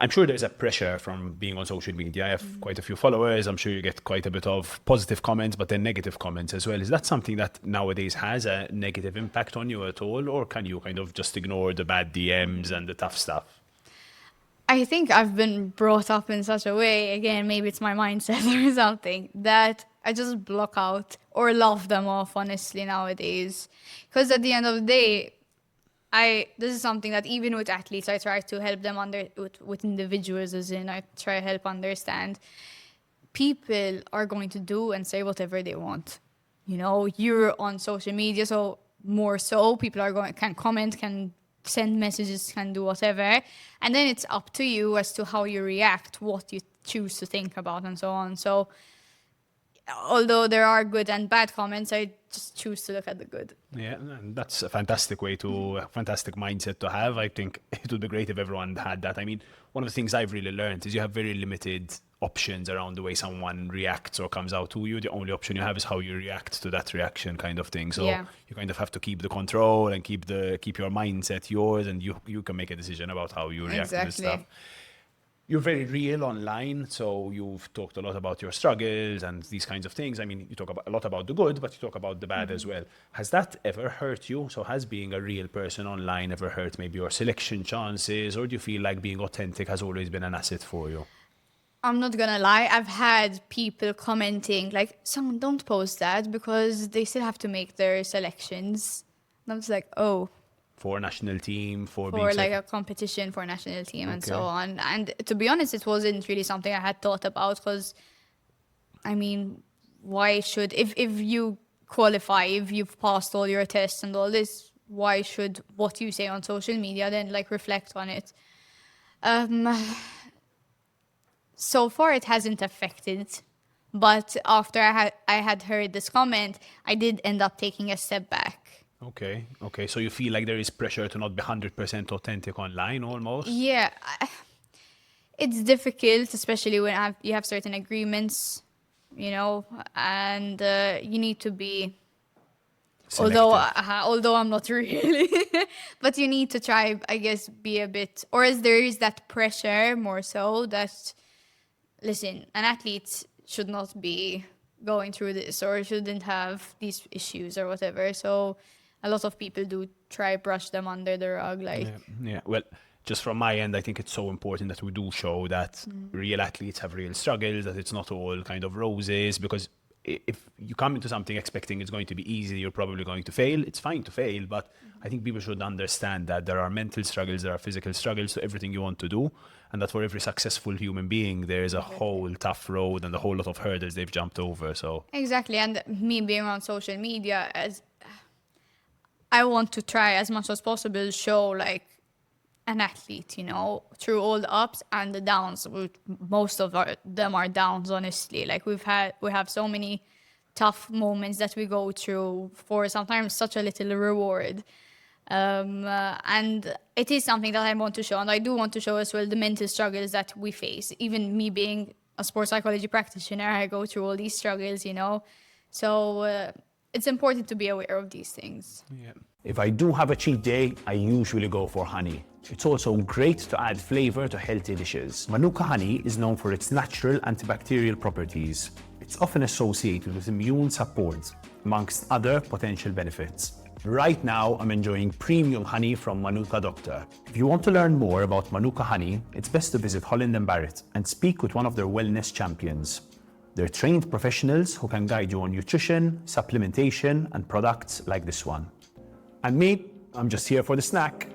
I'm sure there's a pressure from being on social media. I have quite a few followers. I'm sure you get quite a bit of positive comments, but then negative comments as well. Is that something that nowadays has a negative impact on you at all? Or can you kind of just ignore the bad DMs and the tough stuff? I think I've been brought up in such a way, again, maybe it's my mindset or something, that I just block out or laugh them off, honestly, nowadays. Because at the end of the day, this is something that even with athletes, I try to help them with individuals, as in, I try to help understand. People are going to do and say whatever they want. You know, you're on social media, so more so, people are can comment, can send messages, can do whatever. And then it's up to you as to how you react, what you choose to think about, and so on. So, although there are good and bad comments, I just choose to look at the good. Yeah, and that's a fantastic a fantastic mindset to have. I think it would be great if everyone had that. I mean, one of the things I've really learned is you have very limited options around the way someone reacts or comes out to you. The only option you have is how you react to that reaction, kind of thing. So Yeah. you kind of have to keep the control and keep your mindset yours, and you can make a decision about how you react to this Exactly. stuff. You're very real online, so you've talked a lot about your struggles and these kinds of things. I mean, you talk a lot about the good, but you talk about the bad as well. Has that ever hurt you? So has being a real person online ever hurt maybe your selection chances, or do you feel like being authentic has always been an asset for you? I'm not gonna lie, I've had people commenting, like, someone don't post that because they still have to make their selections. And I was like, oh, For a national team, for being for like second? a competition for a national team and so Okay. on. And to be honest, it wasn't really something I had thought about because, I mean, why should, if you qualify, if you've passed all your tests and all this, why should what you say on social media then like reflect on it? Um, so far it hasn't affected, but after I had heard this comment, I did end up taking a step back. Okay. Okay. So you feel like there is pressure to not be 100% authentic online almost? Yeah, it's difficult, especially when you have certain agreements, and you need to be. Selective. Although I'm not really, but you need to try, I guess, be a bit, or as there is that pressure more so that, listen, an athlete should not be going through this or shouldn't have these issues or whatever. So a lot of people do try brush them under the rug, like. Yeah, yeah. Well, just from my end, I think it's so important that we do show that real athletes have real struggles, that it's not all kind of roses, because if you come into something expecting it's going to be easy, you're probably going to fail. It's fine to fail, but I think people should understand that there are mental struggles, there are physical struggles to everything you want to do, and that for every successful human being, there is a whole tough road and a whole lot of hurdles they've jumped over. So, Exactly, and me being on social media, as I want to try as much as possible show like an athlete, through all the ups and the downs. Most of them are downs, honestly. Like we have so many tough moments that we go through for sometimes such a little reward. And it is something that I want to show, and I do want to show as well the mental struggles that we face. Even me being a sports psychology practitioner, I go through all these struggles. So it's important to be aware of these things. yeah. If I do have a cheat day, I usually go for honey. It's also great to add flavor to healthy dishes. Manuka honey is known for its natural antibacterial properties. It's often associated with immune support, amongst other potential benefits. Right now, I'm enjoying premium honey from Manuka Doctor. If you want to learn more about Manuka honey, it's best to visit Holland & Barrett and speak with one of their wellness champions. They're trained professionals who can guide you on nutrition, supplementation, and products like this one. And me, I'm just here for the snack.